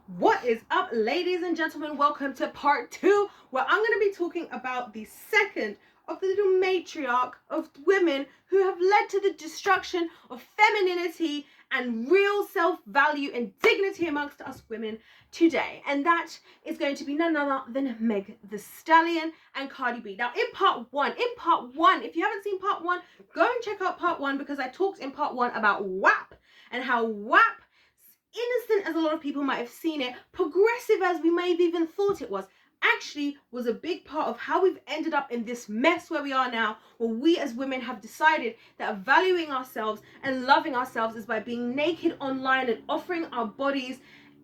What is up, ladies and gentlemen? Welcome to part 2, where I'm going to be talking about the second of the little matriarch of women who have led to the destruction of femininity and real self-value and dignity amongst us women today. And that is going to be none other than Meg the Stallion and Cardi B. Now, in part one, if you haven't seen part 1, go and check out part 1, because I talked in part 1 about WAP and how WAP, innocent as a lot of people might have seen it, progressive as we may have even thought it was, actually was a big part of how we've ended up in this mess where we are now, where we as women have decided that valuing ourselves and loving ourselves is by being naked online and offering our bodies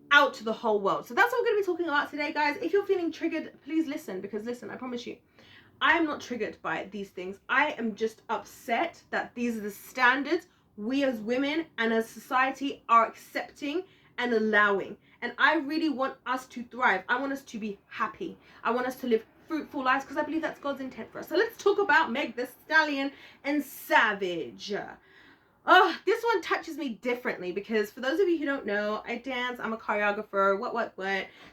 out to the whole world. So that's what we're going to be talking about today, guys. If you're feeling triggered, please listen, because listen, I promise you, I am not triggered by these things. I am just upset that these are the standards we as women and as society are accepting and allowing. And I really want us to thrive. I want us to be happy. I want us to live fruitful lives, because I believe that's God's intent for us. So let's talk about Meg the Stallion and Savage. Oh, this one touches me differently, because for those of you who don't know, I dance, I'm a choreographer, what.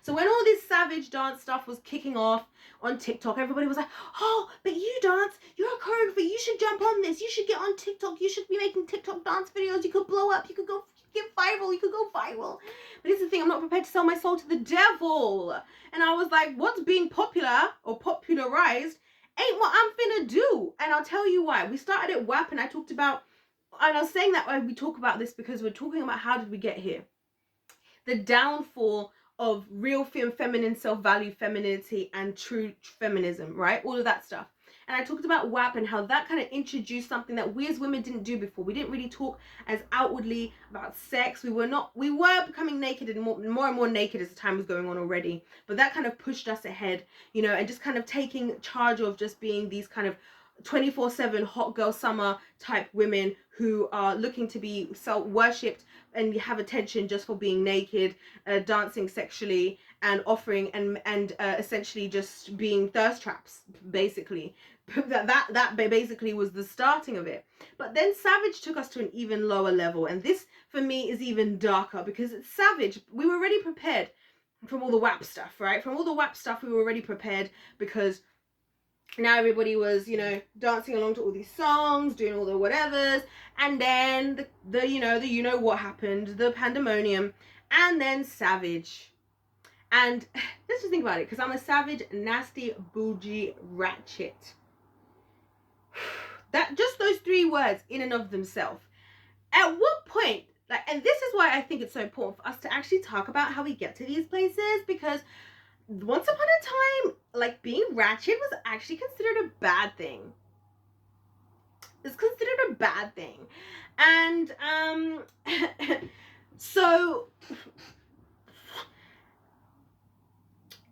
So when all this Savage dance stuff was kicking off on TikTok, everybody was like, oh, but you dance, you're a choreographer, you should jump on this, you should get on TikTok, you should be making TikTok dance videos, you could blow up, you could get viral, you could go viral. But here's the thing, I'm not prepared to sell my soul to the devil. And I was like, what's being popular or popularized ain't what I'm finna do. And I'll tell you why. We started at WAP, and I talked about, and I was saying that we talk about this because we're talking about how did we get here. The downfall of real feminine self-value, femininity, and true feminism, right? All of that stuff. And I talked about WAP and how that kind of introduced something that we as women didn't do before. We didn't really talk as outwardly about sex. We were becoming naked and more naked as the time was going on already. But that kind of pushed us ahead, you know, and just kind of taking charge of just being these kind of 24/7 hot girl summer type women who are looking to be worshipped and have attention just for being naked, dancing sexually, and offering and essentially just being thirst traps, basically. that basically was the starting of it. But then Savage took us to an even lower level, and this for me is even darker, because it's Savage. We were already prepared from all the WAP stuff, right? From all the WAP stuff, we were already prepared, because now everybody was, you know, dancing along to all these songs, doing all the whatevers, and then the what happened, the pandemonium, and then Savage. And let's just think about it, because I'm a savage, nasty, bougie, ratchet. That just those 3 words in and of themselves. At what point, like, and this is why I think it's so important for us to actually talk about how we get to these places, because once upon a time, like, being ratchet was actually considered a bad thing. It's considered a bad thing. And so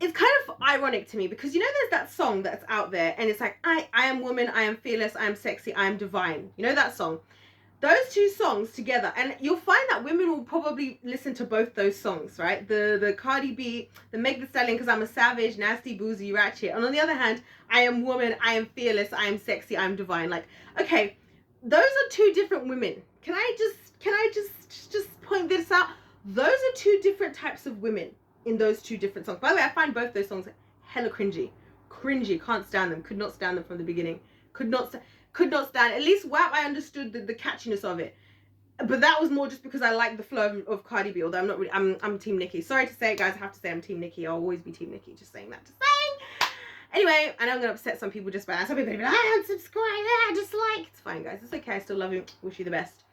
it's kind of ironic to me, because, you know, there's that song that's out there, and it's like, I am woman, I am fearless, I am sexy, I am divine. You know that song? Those 2 songs together, and you'll find that women will probably listen to both those songs, right? The Cardi B, the Meg the Stallion, because I'm a savage, nasty, boozy, ratchet. And on the other hand, I am woman, I am fearless, I am sexy, I am divine. Like, okay, those are 2 different women. Can I just point this out? Those are 2 different types of women in those 2 different songs. By the way, I find both those songs hella cringy. Can't stand them. Could not stand them from the beginning. Could not stand. At least WAP, I understood the catchiness of it, but that was more just because I like the flow of Cardi B. Although I'm not really, I'm Team Nicki. Sorry to say it, guys. I have to say I'm Team Nicki. I'll always be Team Nicki. Just saying that. Anyway, I know I'm gonna upset some people just by that. Some people are gonna be like, I unsubscribe, I dislike. It's fine, guys. It's okay. I still love you. Wish you the best.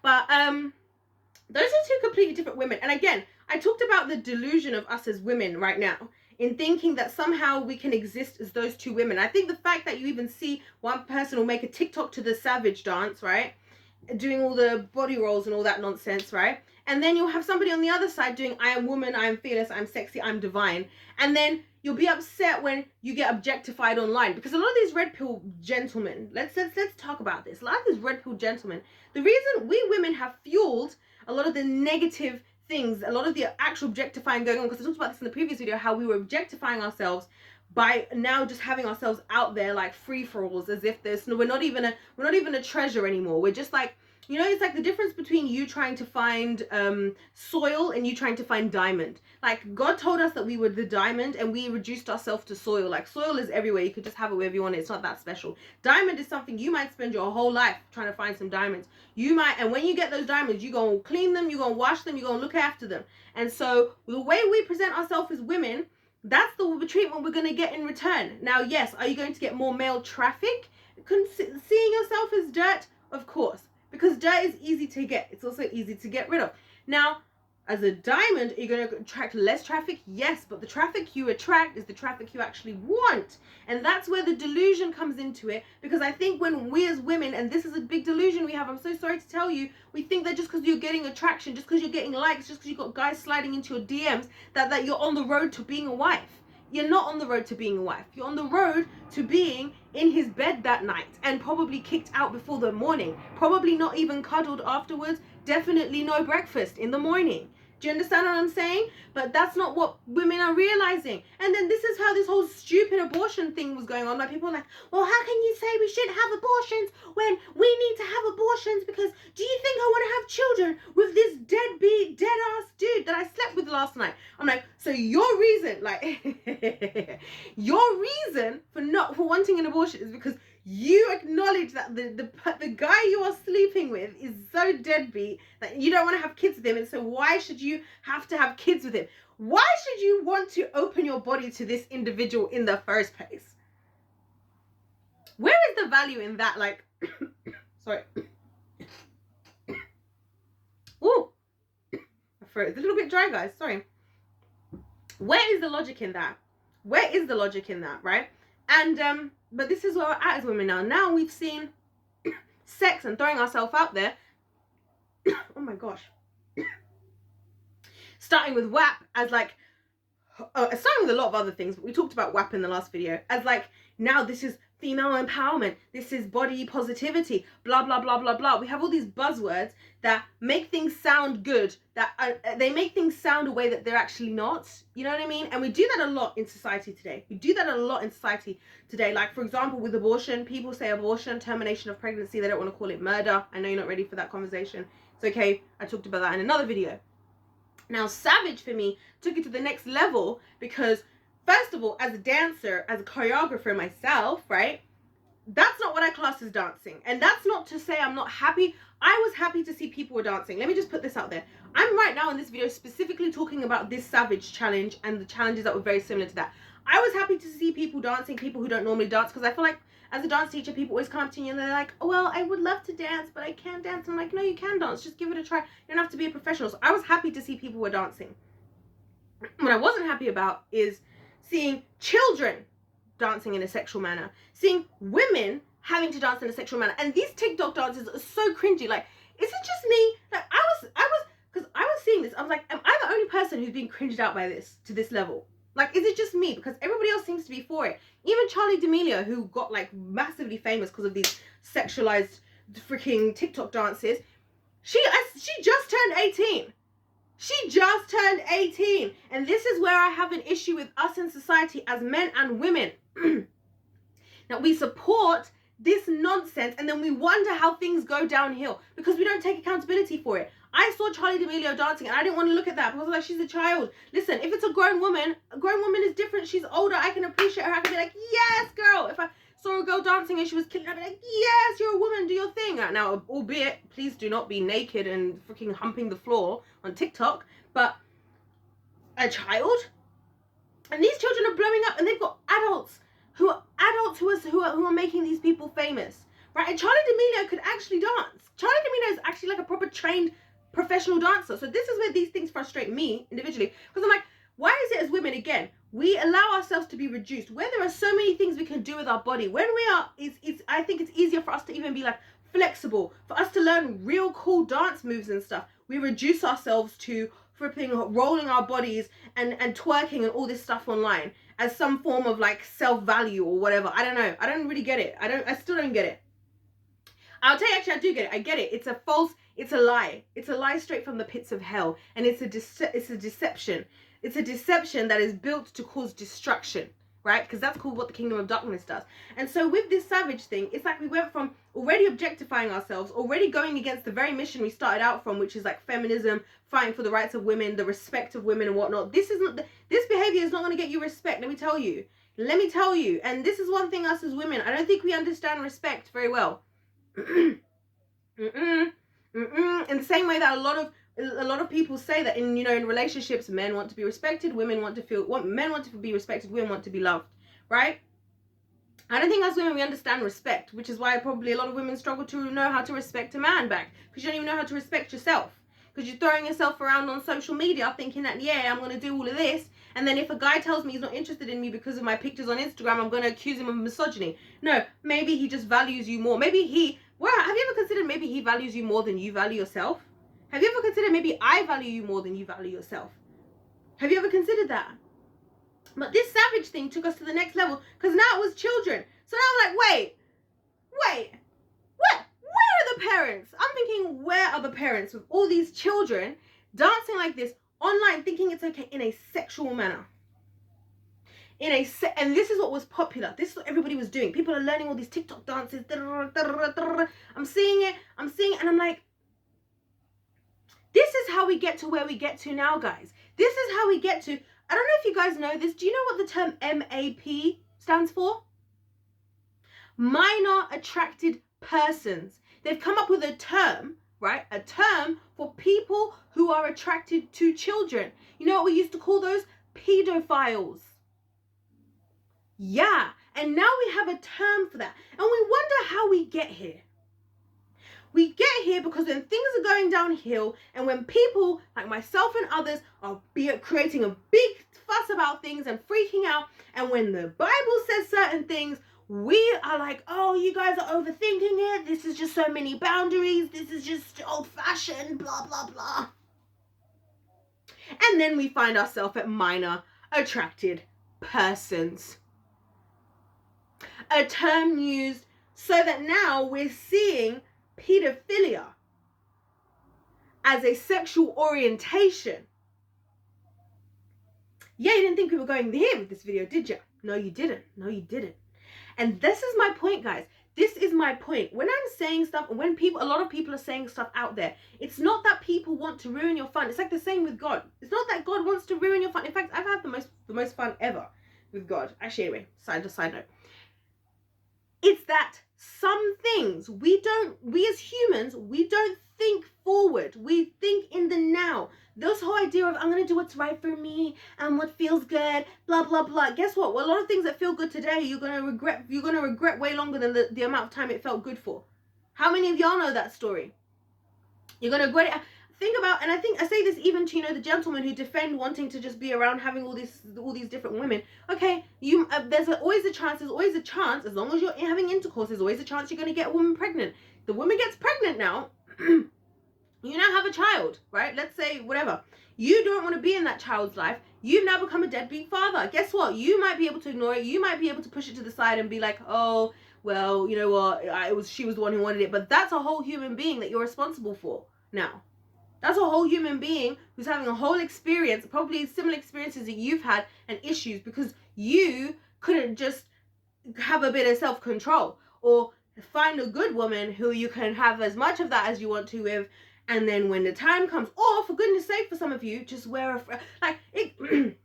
But those are 2 completely different women. And again, I talked about the delusion of us as women right now, in thinking that somehow we can exist as those 2 women. I think the fact that you even see one person will make a TikTok to the Savage dance, right? Doing all the body rolls and all that nonsense, right? And then you'll have somebody on the other side doing, I am woman, I am fearless, I'm sexy, I'm divine. And then you'll be upset when you get objectified online. Because a lot of these red pill gentlemen, let's talk about this. A lot of these red pill gentlemen, the reason we women have fueled a lot of the negative things, a lot of the actual objectifying going on, because I talked about this in the previous video, how we were objectifying ourselves by now just having ourselves out there like free-for-alls, as if we're not even a treasure anymore. We're just like You know, it's like the difference between you trying to find soil and you trying to find diamond. Like, God told us that we were the diamond and we reduced ourselves to soil. Like, soil is everywhere. You could just have it wherever you want it. It's not that special. Diamond is something you might spend your whole life trying to find some diamonds. You might, and when you get those diamonds, you're going to clean them, you're going to wash them, you're going to look after them. And so the way we present ourselves as women, that's the treatment we're going to get in return. Now, yes, are you going to get more male traffic? Seeing yourself as dirt? Of course. Because dirt is easy to get. It's also easy to get rid of. Now, as a diamond, are you going to attract less traffic? Yes, but the traffic you attract is the traffic you actually want. And that's where the delusion comes into it. Because I think when we as women, and this is a big delusion we have, I'm so sorry to tell you, we think that just because you're getting attraction, just because you're getting likes, just because you've got guys sliding into your DMs, that you're on the road to being a wife. You're not on the road to being a wife. You're on the road to being in his bed that night and probably kicked out before the morning. Probably not even cuddled afterwards. Definitely no breakfast in the morning. Do you understand what I'm saying? But that's not what women are realizing. And then this is how this whole stupid abortion thing was going on. Like, people are like, well, how can you say we shouldn't have abortions when we need to have abortions? Because do you think I want to have children with this deadbeat, dead-ass dude that I slept with last night? I'm like, so your reason, like, your reason for wanting an abortion is because you acknowledge that the guy you are sleeping with is so deadbeat that you don't want to have kids with him, and so why should you have to have kids with him? Why should you want to open your body to this individual in the first place? Where is the value in that? Like, sorry. Ooh, my throat is a little bit dry, guys. Sorry. Where is the logic in that? Where is the logic in that, right? And but this is where we're at as women now. Now we've seen sex and throwing ourselves out there. Oh my gosh. Starting with WAP as like, starting with a lot of other things, but we talked about WAP in the last video, as like, now this is female empowerment, this is body positivity, blah, blah, blah, blah, blah. We have all these buzzwords that make things sound good, that they make things sound a way that they're actually not, you know what I mean? And we do that a lot in society today. We do that a lot in society today. Like, for example, with abortion, people say abortion, termination of pregnancy, they don't want to call it murder. I know you're not ready for that conversation. It's okay, I talked about that in another video. Now, Savage, for me, took it to the next level because, first of all, as a dancer, as a choreographer myself, right, that's not what I class as dancing. And that's not to say I'm not happy. I was happy to see people were dancing. Let me just put this out there. I'm right now in this video specifically talking about this Savage challenge and the challenges that were very similar to that. I was happy to see people dancing, people who don't normally dance, because I feel like as a dance teacher, people always come up to you and they're like, oh, well, I would love to dance, but I can't dance. I'm like, no, you can dance. Just give it a try. You don't have to be a professional. So I was happy to see people were dancing. What I wasn't happy about is seeing children dancing in a sexual manner, seeing women having to dance in a sexual manner. And these TikTok dances are so cringy. Like, is it just me? Like, because I was seeing this. I was like, am I the only person who's being cringed out by this to this level? Like, is it just me? Because everybody else seems to be for it. Even Charli D'Amelio, who got like massively famous because of these sexualized freaking TikTok dances, she just turned 18. She just turned 18. And this is where I have an issue with us in society as men and women. That we support this nonsense and then we wonder how things go downhill because we don't take accountability for it. I saw Charli D'Amelio dancing and I didn't want to look at that because I was like, she's a child. Listen, if it's a grown woman is different. She's older. I can appreciate her. I can be like, yes, girl. If I saw a girl dancing and she was killing, I'd be like, yes, you're a woman. Do your thing. Now, albeit, please do not be naked and freaking humping the floor on TikTok. But a child? And these children are blowing up and they've got adults who are making these people famous. Right? And Charli D'Amelio could actually dance. Charli D'Amelio is actually like a proper trained professional dancer. So this is where these things frustrate me individually, because I'm like, why is it as women, again, we allow ourselves to be reduced where there are so many things we can do with our body? When we are, I think it's easier for us to even be like flexible, for us to learn real cool dance moves and stuff. We reduce ourselves to flipping, rolling our bodies and twerking and all this stuff online as some form of like self-value or whatever. I don't know. I don't really get it. I still don't get it. I'll tell you, actually, I do get it. I get it. It's a lie. It's a lie straight from the pits of hell. And it's a deception. It's a deception that is built to cause destruction. right? Because that's called what the kingdom of darkness does. And so with this savage thing, it's like we went from already objectifying ourselves, already going against the very mission we started out from, which is like feminism, fighting for the rights of women, the respect of women and whatnot. This behavior is not going to get you respect, let me tell you. And this is one thing us as women, I don't think we understand respect very well. In the same way that a lot of people say that in relationships, men want to be respected, men want to be respected, women want to be loved, right? I don't think as women we understand respect, which is why probably a lot of women struggle to know how to respect a man back, because you don't even know how to respect yourself, because you're throwing yourself around on social media thinking that, yeah, I'm going to do all of this, and then if a guy tells me he's not interested in me because of my pictures on Instagram, I'm going to accuse him of misogyny. No, maybe he just values you more. Have you ever considered maybe he values you more than you value yourself? Have you ever considered maybe I value you more than you value yourself? Have you ever considered that? But this savage thing took us to the next level, because now it was children. So now I'm like, wait, what? Where are the parents? I'm thinking, where are the parents with all these children dancing like this online, thinking it's okay in a sexual manner? And this is what was popular. This is what everybody was doing. People are learning all these TikTok dances. I'm seeing it, and I'm like, this is how we get to where we get to now, guys. This is how we get to, I don't know if you guys know this. Do you know what the term MAP stands for? Minor attracted persons. They've come up with a term, right? A term for people who are attracted to children. You know what we used to call those? Pedophiles. Yeah, and now we have a term for that. And we wonder how we get here. We get here because when things are going downhill, and when people like myself and others are creating a big fuss about things and freaking out, and when the Bible says certain things, we are like, oh, you guys are overthinking it. This is just so many boundaries. This is just old-fashioned, blah, blah, blah. And then we find ourselves at minor attracted persons. A term used so that now we're seeing pedophilia as a sexual orientation. Yeah, you didn't think we were going here with this video, did you? No, you didn't. And this is my point, guys. This is my point. When I'm saying stuff, when a lot of people are saying stuff out there, it's not that people want to ruin your fun. It's like the same with God. It's not that God wants to ruin your fun. In fact, I've had the most fun ever with God. Actually, anyway, side note. It's that some things we as humans, we don't think forward. We think in the now. This whole idea of I'm going to do what's right for me and what feels good, blah, blah, blah. Guess what? Well, a lot of things that feel good today, you're going to regret way longer than the amount of time it felt good for. How many of y'all know that story? You're going to regret it. Think about, and I think I say this even to, the gentlemen who defend wanting to just be around having all these different women. Okay, there's always a chance, as long as you're having intercourse, there's always a chance you're going to get a woman pregnant. The woman gets pregnant now, you now have a child, right? Let's say, whatever. You don't want to be in that child's life. You've now become a deadbeat father. Guess what? You might be able to ignore it. You might be able to push it to the side and be like, oh, well, you know what? She was the one who wanted it. But that's a whole human being that you're responsible for now. That's a whole human being who's having a whole experience, probably similar experiences that you've had and issues because you couldn't just have a bit of self-control or find a good woman who you can have as much of that as you want to with. And then when the time comes, or for goodness sake, for some of you, just wear it.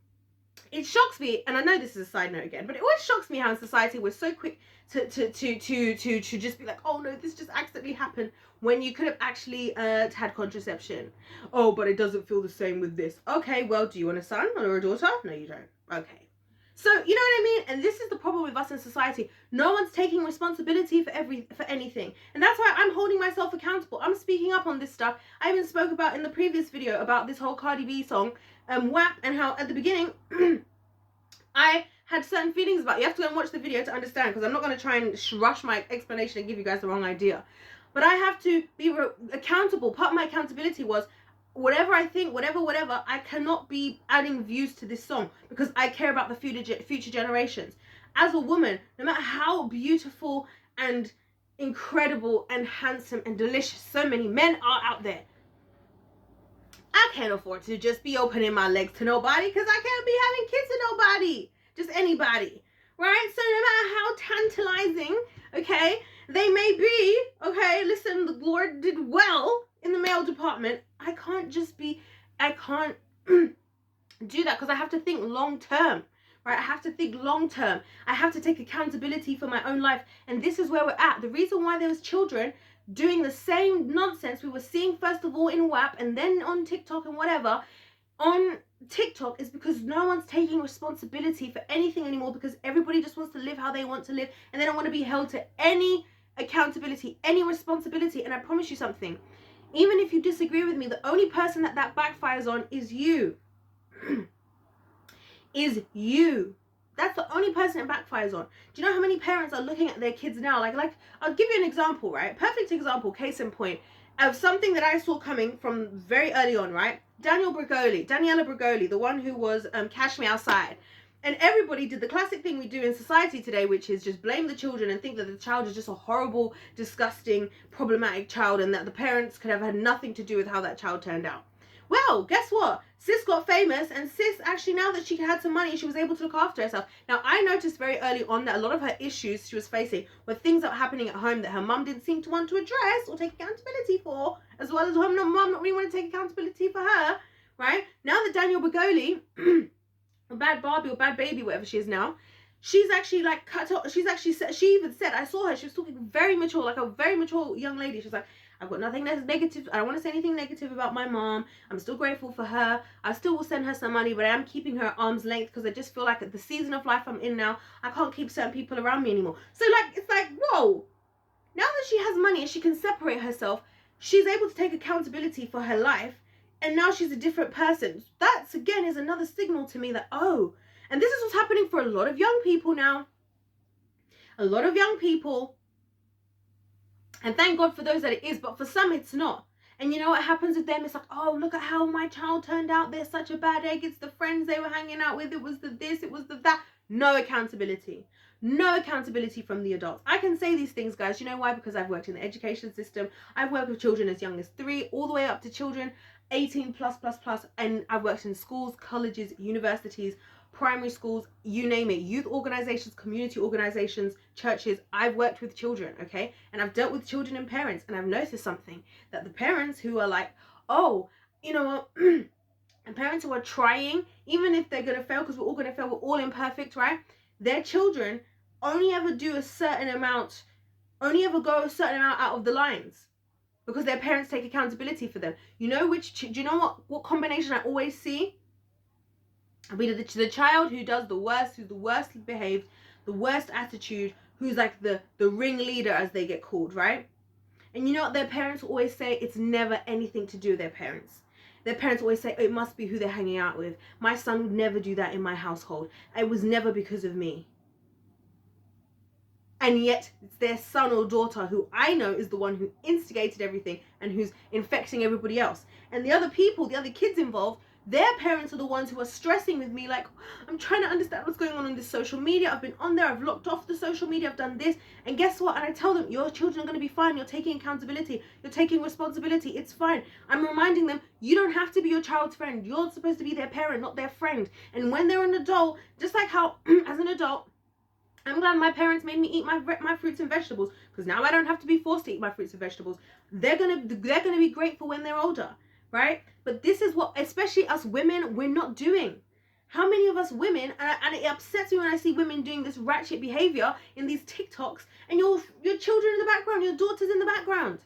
It shocks me, and I know this is a side note again, but it always shocks me how in society we're so quick to just be like, oh no, this just accidentally happened when you could have actually had contraception. Oh, but it doesn't feel the same with this. Okay, well, do you want a son or a daughter? No, you don't. Okay. So, you know what I mean? And this is the problem with us in society. No one's taking responsibility for anything. And that's why I'm holding myself accountable. I'm speaking up on this stuff. I even spoke about in the previous video about this whole Cardi B song, WAP, and how at the beginning, I had certain feelings about it. You have to go and watch the video to understand, because I'm not going to try and rush my explanation and give you guys the wrong idea. But I have to be accountable. Part of my accountability was, whatever I think, whatever, I cannot be adding views to this song because I care about the future generations. As a woman, no matter how beautiful and incredible and handsome and delicious so many men are out there, I can't afford to just be opening my legs to nobody because I can't be having kids to nobody. Just anybody. right? So no matter how tantalizing, okay, they may be, okay, listen, the Lord did well in the male department. I can't do that, because I have to think long term, right? I have to think long term. I have to take accountability for my own life. And this is where we're at. The reason why there was children doing the same nonsense we were seeing, first of all in WAP and then on TikTok and whatever, on TikTok, is because no one's taking responsibility for anything anymore, because everybody just wants to live how they want to live, and they don't want to be held to any accountability, any responsibility. And I promise you something, even if you disagree with me, the only person that backfires on is you. Is you. That's the only person it backfires on. Do you know how many parents are looking at their kids now? Like I'll give you an example, right? Perfect example, case in point, of something that I saw coming from very early on, right? Daniela Brigoli, the one who was Cash Me Outside. And everybody did the classic thing we do in society today, which is just blame the children and think that the child is just a horrible, disgusting, problematic child, and that the parents could have had nothing to do with how that child turned out. Well, guess what? Sis got famous, and sis actually, now that she had some money, she was able to look after herself. Now, I noticed very early on that a lot of her issues she was facing were things that were happening at home that her mum didn't seem to want to address or take accountability for, as well as her mum not really want to take accountability for her, right? Now that Danielle Bergoli, or Bad Barbie or Bad Baby, whatever she is now, she's actually like cut off. She even said, I saw her, she was talking very mature, like a very mature young lady. She's like, I've got nothing that's negative. I don't want to say anything negative about my mom. I'm still grateful for her. I still will send her some money, but I am keeping her at arm's length, because I just feel like at the season of life I'm in now, I can't keep certain people around me anymore. So like, it's like, whoa, now that she has money and she can separate herself, she's able to take accountability for her life, and now she's a different person. That again is another signal to me that, oh, and this is what's happening for a lot of young people now. A lot of young people. And thank God for those that it is, but for some it's not. And you know what happens with them? It's like, oh, look at how my child turned out. They're such a bad egg. It's the friends they were hanging out with. It was the this, it was the that. No accountability. No accountability from the adults. I can say these things, guys. You know why? Because I've worked in the education system. I've worked with children as young as 3, all the way up to children 18 plus. And I've worked in schools, colleges, universities, primary schools, you name it, youth organizations, community organizations, churches. I've worked with children, okay? And I've dealt with children and parents, and I've noticed something, that the parents who are like, oh, you know what, and parents who are trying, even if they're gonna fail, because we're all gonna fail, we're all imperfect, right? Their children only ever go a certain amount out of the lines, because their parents take accountability for them. You know do you know what combination I always see? The child who does the worst, who's the worst behaved, the worst attitude, who's like the ringleader, as they get called, right? And you know what their parents always say? It's never anything to do with their parents. Their parents always say, it must be who they're hanging out with. My son would never do that in my household. It was never because of me. And yet it's their son or daughter who I know is the one who instigated everything and who's infecting everybody else. And the other people, the other kids involved, their parents are the ones who are stressing with me, like, I'm trying to understand what's going on this social media. I've been on there, I've locked off the social media, I've done this. And guess what? And I tell them, your children are going to be fine. You're taking accountability. You're taking responsibility. It's fine. I'm reminding them, you don't have to be your child's friend. You're supposed to be their parent, not their friend. And when they're an adult, just like how, as an adult, I'm glad my parents made me eat my fruits and vegetables, because now I don't have to be forced to eat my fruits and vegetables. They're gonna be grateful when they're older, right? But this is what, especially us women, we're not doing. How many of us women, and it upsets me when I see women doing this ratchet behavior in these TikToks, and your children in the background, your daughters in the background.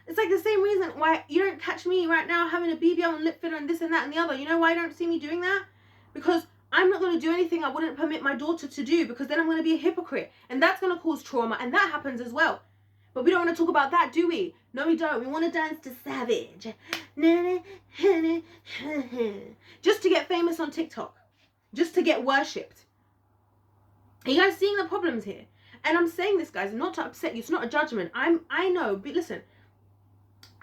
It's like the same reason why you don't catch me right now having a BBL and lip filler and this and that and the other. You know why you don't see me doing that? Because I'm not going to do anything I wouldn't permit my daughter to do, because then I'm going to be a hypocrite, and that's going to cause trauma, and that happens as well. But we don't want to talk about that, do we? No, we don't. We want to dance to Savage. Just to get famous on TikTok. Just to get worshipped. Are you guys seeing the problems here? And I'm saying this, guys, not to upset you. It's not a judgment. I know, but listen.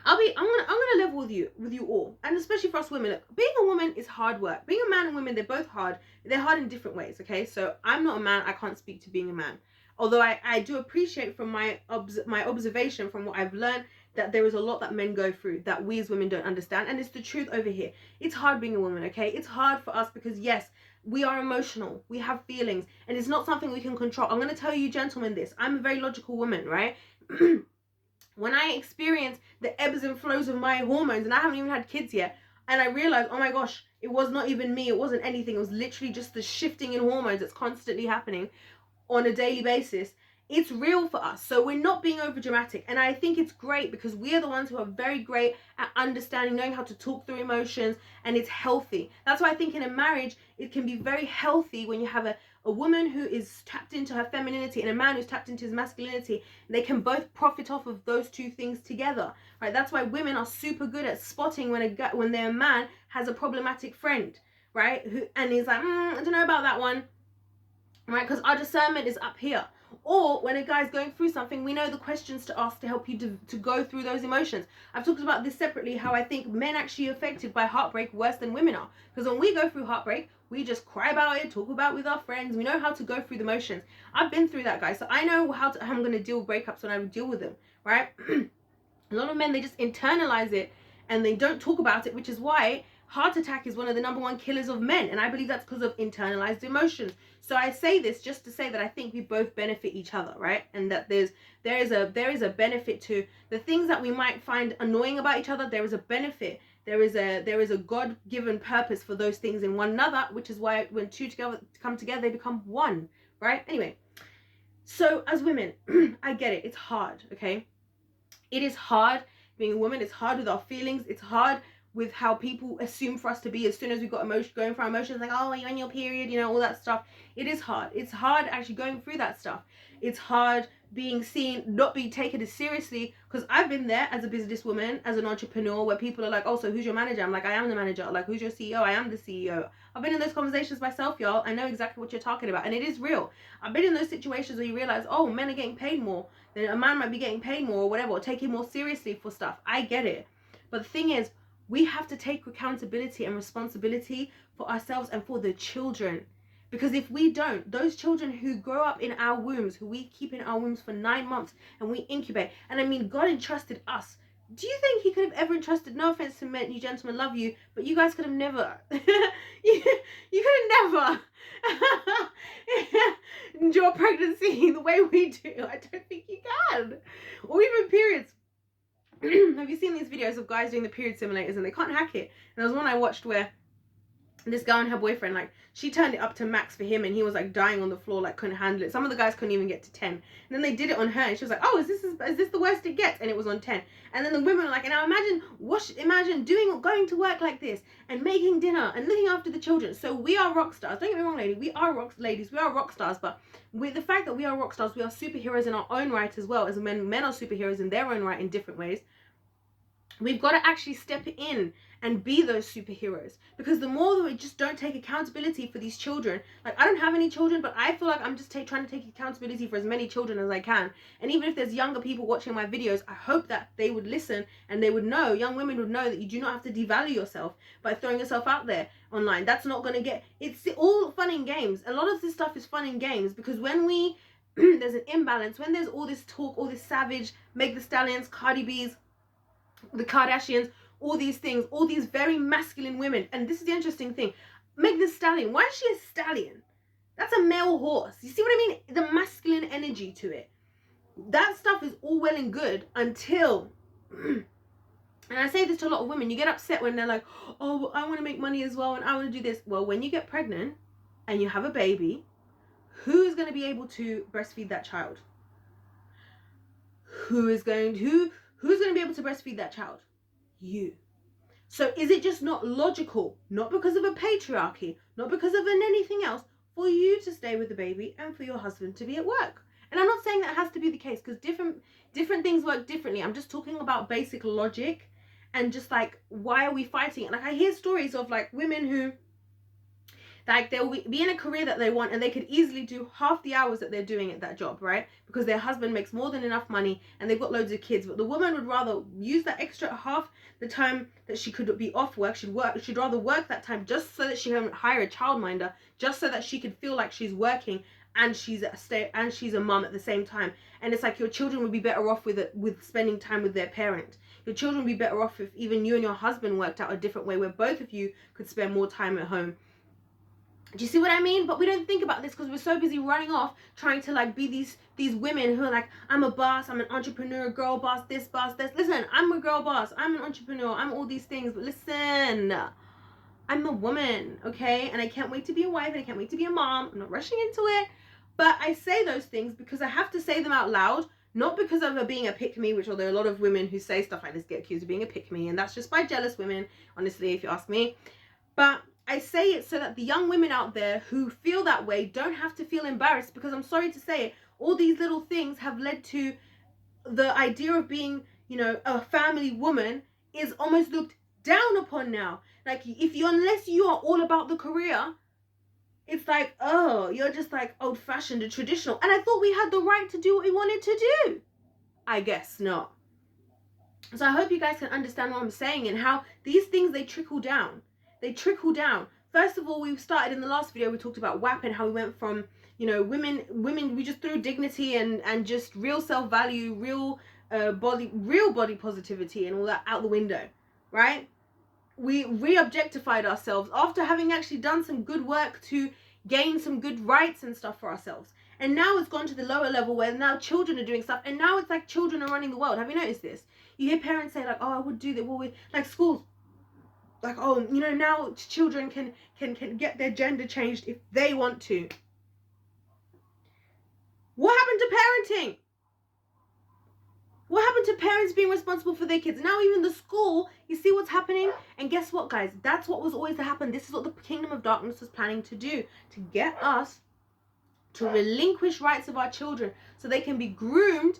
I'm gonna level with you all, and especially for us women. Look, being a woman is hard work. Being a man and women, they're both hard. They're hard in different ways. Okay, so I'm not a man. I can't speak to being a man. Although I do appreciate from my observation, from what I've learned, that there is a lot that men go through that we as women don't understand, and it's the truth over here. It's hard being a woman. Okay, it's hard for us because yes, We are emotional, we have feelings, and it's not something we can control. I'm going to tell you gentlemen this, I'm a very logical woman, right? When I experience the ebbs and flows of my hormones, and I haven't even had kids yet, and I realize, oh my gosh, it was not even me, it wasn't anything, it was literally just the shifting in hormones that's constantly happening on a daily basis, it's real for us. So we're not being over dramatic, and I think it's great because we are the ones who are very great at understanding, knowing how to talk through emotions, and it's healthy. That's why I think in a marriage it can be very healthy when you have a woman who is tapped into her femininity and a man who's tapped into his masculinity. They can both profit off of those two things together, right? That's why women are super good at spotting when their man has a problematic friend, right? And he's like, I don't know about that one, right? Because our discernment is up here. Or when a guy's going through something, we know the questions to ask to help you to go through those emotions. I've talked about this separately, how I think men actually are affected by heartbreak worse than women are. Because when we go through heartbreak, we just cry about it, talk about it with our friends. We know how to go through the motions. I've been through that, guys. So I know how I'm going to deal with breakups when I deal with them, right? A lot of men, they just internalize it and they don't talk about it, which is why heart attack is one of the #1 killers of men. And I believe that's because of internalized emotions. So I say this just to say that I think we both benefit each other, right? And that there is a benefit to the things that we might find annoying about each other. There is a benefit. There is a God-given purpose for those things in one another, which is why when two together come together, they become one, right? Anyway, so as women, I get it. It's hard, okay? It is hard being a woman. It's hard with our feelings. It's hard with how people assume for us to be as soon as we've got emotion, going for our emotions, like, oh, are you on your period, you know, all that stuff. It is hard. It's hard actually going through that stuff. It's hard being seen, not being taken as seriously, because I've been there as a businesswoman, as an entrepreneur, where people are like, oh, so who's your manager? I'm like, I am the manager. Like, who's your CEO? I am the CEO. I've been in those conversations myself, y'all. I know exactly what you're talking about, and it is real. I've been in those situations where you realize, oh, men are getting paid more, then a man might be getting paid more or whatever, or taking more seriously for stuff. I get it. But the thing is, we have to take accountability and responsibility for ourselves and for the children. Because if we don't, those children who grow up in our wombs, who we keep in our wombs for 9 months and we incubate, and I mean, God entrusted us. Do you think he could have ever entrusted, no offense to men, you gentlemen, love you, but you guys could have never, you could have never endure pregnancy the way we do. I don't think you can. Or even periods. Have you seen these videos of guys doing the period simulators and they can't hack it? And there was one I watched where this girl and her boyfriend, like, she turned it up to max for him and he was like dying on the floor, like couldn't handle it. Some of the guys couldn't even get to 10. And then they did it on her and she was like, oh, is this the worst it gets? And it was on 10. And then the women were like, and now imagine going to work like this and making dinner and looking after the children. So we are rock stars. Don't get me wrong, ladies, we are rock stars, but with the fact that we are rock stars, we are superheroes in our own right as well as men. Men are superheroes in their own right in different ways. We've got to actually step in and be those superheroes, because the more that we just don't take accountability for these children, like, I don't have any children, but I feel like I'm just trying to take accountability for as many children as I can. And even if there's younger people watching my videos, I hope that they would listen and they would know, young women would know, that you do not have to devalue yourself by throwing yourself out there online. That's not going to get, it's all fun and games. A lot of this stuff is fun and games, because when we there's an imbalance, when there's all this talk, all this savage, Meg the Stallions, Cardi B's, the Kardashians, all these things, all these very masculine women. And this is the interesting thing. Meg the Stallion, why is she a stallion? That's a male horse. You see what I mean? The masculine energy to it. That stuff is all well and good until, and I say this to a lot of women, you get upset when they're like, oh, I want to make money as well and I want to do this. Well, when you get pregnant and you have a baby, who's going to be able to breastfeed that child? Who's going to be able to breastfeed that child? You. So is it just not logical, not because of a patriarchy, not because of anything else, for you to stay with the baby and for your husband to be at work? And I'm not saying that has to be the case, because different things work differently. I'm just talking about basic logic and just like, why are we fighting? Like, I hear stories of like women who, like, they'll be in a career that they want and they could easily do half the hours that they're doing at that job, right? Because their husband makes more than enough money and they've got loads of kids. But the woman would rather use that extra half the time that she could be off work. She'd rather work that time just so that she can hire a childminder, just so that she could feel like she's working and she's a mom at the same time. And it's like, your children would be better off with spending time with their parent. Your children would be better off if even you and your husband worked out a different way where both of you could spend more time at home. Do you see what I mean? But we don't think about this because we're so busy running off trying to like be these women who are like, I'm a boss, I'm an entrepreneur, girl boss, this boss, this. Listen, I'm a girl boss, I'm an entrepreneur, I'm all these things. But listen, I'm a woman, okay? And I can't wait to be a wife and I can't wait to be a mom. I'm not rushing into it. But I say those things because I have to say them out loud, not because of being a pick-me, which although a lot of women who say stuff like this get accused of being a pick-me, and that's just by jealous women, honestly, if you ask me. But I say it so that the young women out there who feel that way don't have to feel embarrassed, because I'm sorry to say it, all these little things have led to the idea of being, you know, a family woman is almost looked down upon now. Like, if you, unless you are all about the career, it's like, oh, you're just like old-fashioned and traditional. And I thought we had the right to do what we wanted to do. I guess not. So I hope you guys can understand what I'm saying and how these things, they trickle down. They trickle down. First of all, we started in the last video, we talked about WAP and how we went from, you know, women, we just threw dignity and just real self-value, real body positivity and all that out the window, right? We re-objectified ourselves after having actually done some good work to gain some good rights and stuff for ourselves. And now it's gone to the lower level where now children are doing stuff, and now it's like children are running the world. Have you noticed this? You hear parents say like, oh, I would do that. Well, we, like schools, like, oh, you know, now children can get their gender changed if they want to. What happened to parenting? What happened to parents being responsible for their kids? Now even the school, you see what's happening? And guess what, guys? That's what was always to happen. This is what the kingdom of darkness was planning to do, to get us to relinquish rights of our children so they can be groomed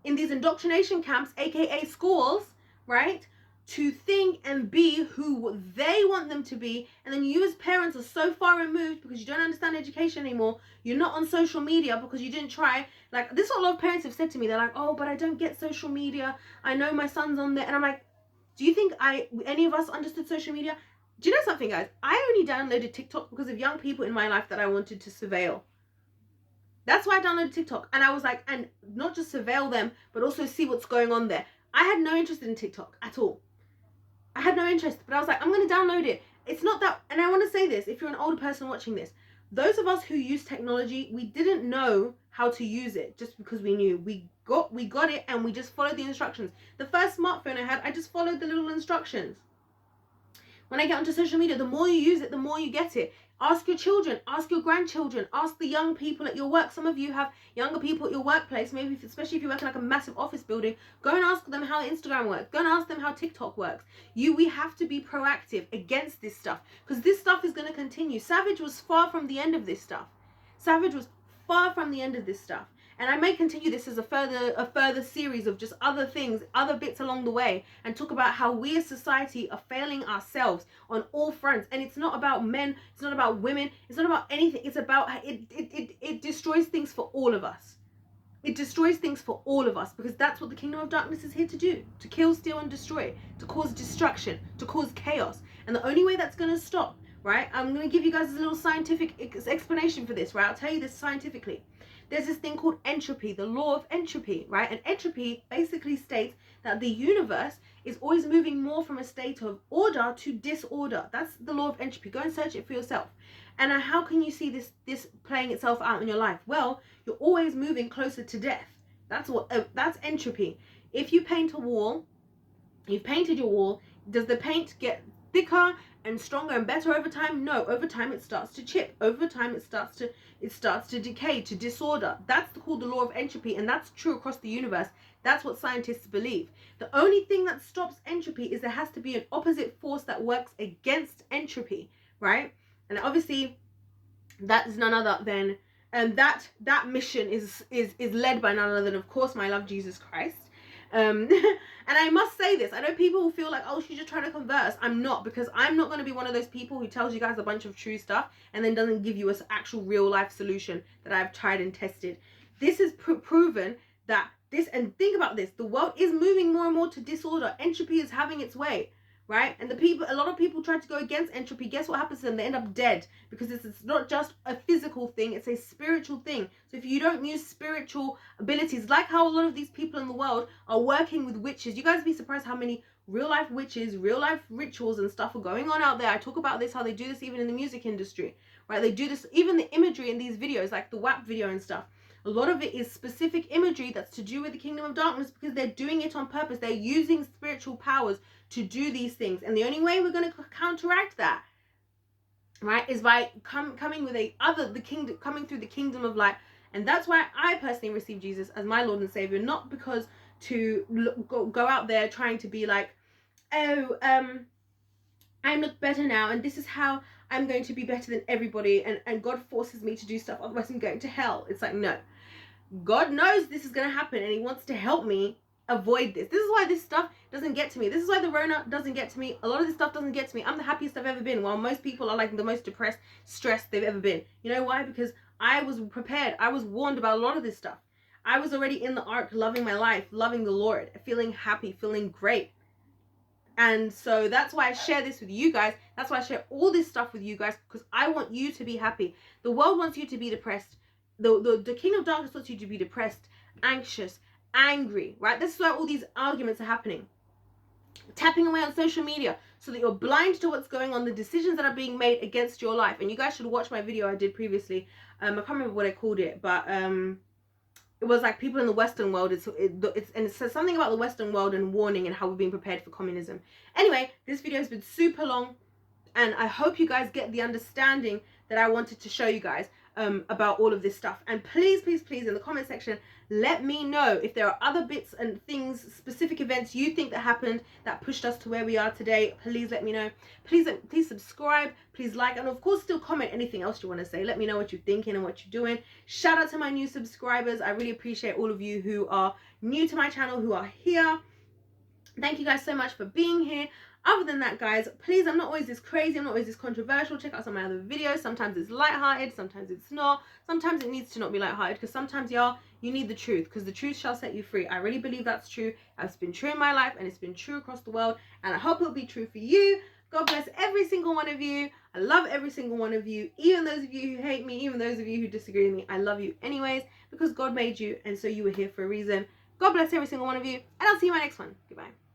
in these indoctrination camps, aka schools, right? To think and be who they want them to be. And then you as parents are so far removed because you don't understand education anymore. You're not on social media because you didn't try. Like, this is what a lot of parents have said to me. They're like, oh, but I don't get social media. I know my son's on there. And I'm like, do you think any of us understood social media? Do you know something, guys? I only downloaded TikTok because of young people in my life that I wanted to surveil. That's why I downloaded TikTok. And I was like, and not just surveil them, but also see what's going on there. I had no interest in TikTok at all. I had no interest, but I was like, I'm going to download it. It's not that, and I want to say this, if you're an older person watching this, those of us who use technology, we didn't know how to use it just because we knew. We got it and we just followed the instructions. The first smartphone I had, I just followed the little instructions. When I get onto social media, the more you use it, the more you get it. Ask your children, ask your grandchildren, ask the young people at your work. Some of you have younger people at your workplace, maybe especially if you work in like a massive office building. Go and ask them how Instagram works. Go and ask them how TikTok works. We have to be proactive against this stuff because this stuff is going to continue. Savage was far from the end of this stuff. Savage was far from the end of this stuff. And I may continue this as a further series of just other things, other bits along the way, and talk about how we as society are failing ourselves on all fronts. And it's not about men, it's not about women, it's not about anything. It's about it destroys things for all of us. It destroys things for all of us because that's what the kingdom of darkness is here to do: to kill, steal, and destroy, to cause destruction, to cause chaos. And the only way that's going to stop, right? I'm going to give you guys a little scientific explanation for this, right? I'll tell you this scientifically. There's this thing called entropy, the law of entropy, right? And entropy basically states that the universe is always moving more from a state of order to disorder. That's the law of entropy. Go and search it for yourself. And how can you see this playing itself out in your life? Well, you're always moving closer to death. That's entropy. If you paint a wall, you've painted your wall, does the paint get thicker and stronger and better over time? No, over time it starts to chip. Over time it starts to decay, to disorder. That's called the law of entropy, and that's true across the universe. That's what scientists believe. The only thing that stops entropy is there has to be an opposite force that works against entropy, right? And obviously that is none other than that mission is led by none other than, of course, my love, Jesus Christ. And I must say this, I know people will feel like, oh, she's just trying to converse. I'm not, because I'm not going to be one of those people who tells you guys a bunch of true stuff and then doesn't give you an actual real life solution that I've tried and tested. This is proven that this, and think about this, the world is moving more and more to disorder. Entropy is having its way, right? And a lot of people try to go against entropy. Guess what happens to them? They end up dead, because it's not just a physical thing, it's a spiritual thing. So if you don't use spiritual abilities, like how a lot of these people in the world are working with witches, you guys be surprised how many real life witches, real life rituals and stuff are going on out there. I talk about this, how they do this even in the music industry, right? They do this, even the imagery in these videos, like the WAP video and stuff. A lot of it is specific imagery that's to do with the kingdom of darkness, because they're doing it on purpose. They're using spiritual powers to do these things. And the only way we're going to counteract that, right, is by coming with coming through the kingdom of light. And that's why I personally received Jesus as my Lord and Savior, not because to go out there trying to be like, oh, I look better now, and this is how I'm going to be better than everybody, and God forces me to do stuff, otherwise I'm going to hell. It's like, no. God knows this is going to happen, and he wants to help me avoid this. This is why this stuff doesn't get to me. This is why the Rona doesn't get to me. A lot of this stuff doesn't get to me. I'm the happiest I've ever been, while most people are like the most depressed, stressed they've ever been. You know why? Because I was prepared. I was warned about a lot of this stuff. I was already in the ark, loving my life, loving the Lord, feeling happy, feeling great. And so that's why I share this with you guys. That's why I share all this stuff with you guys, because I want you to be happy. The world wants you to be depressed. The kingdom of darkness wants you to be depressed, anxious, angry, right? This is why all these arguments are happening. Tapping away on social media so that you're blind to what's going on, the decisions that are being made against your life. And you guys should watch my video I did previously. I can't remember what I called it, but it was like people in the Western world. And it says something about the Western world and warning and how we're being prepared for communism. Anyway, this video has been super long, and I hope you guys get the understanding that I wanted to show you guys about all of this stuff. And please, please, please, in the comment section, let me know if there are other bits and things, specific events you think that happened that pushed us to where we are today. Please let me know. Please subscribe, please like, and of course still comment anything else you want to say. Let me know what you're thinking and what you're doing. Shout out to my new subscribers. I really appreciate all of you who are new to my channel, who are here. Thank you guys so much for being here. Other than that, guys, please, I'm not always this crazy, I'm not always this controversial. Check out some of my other videos. Sometimes it's lighthearted, sometimes it's not. Sometimes it needs to not be lighthearted, because sometimes, y'all, you need the truth, because the truth shall set you free. I really believe that's true. It's been true in my life, and it's been true across the world, and I hope it'll be true for you. God bless every single one of you. I love every single one of you, even those of you who hate me, even those of you who disagree with me. I love you anyways, because God made you, and so you were here for a reason. God bless every single one of you, and I'll see you in my next one. Goodbye.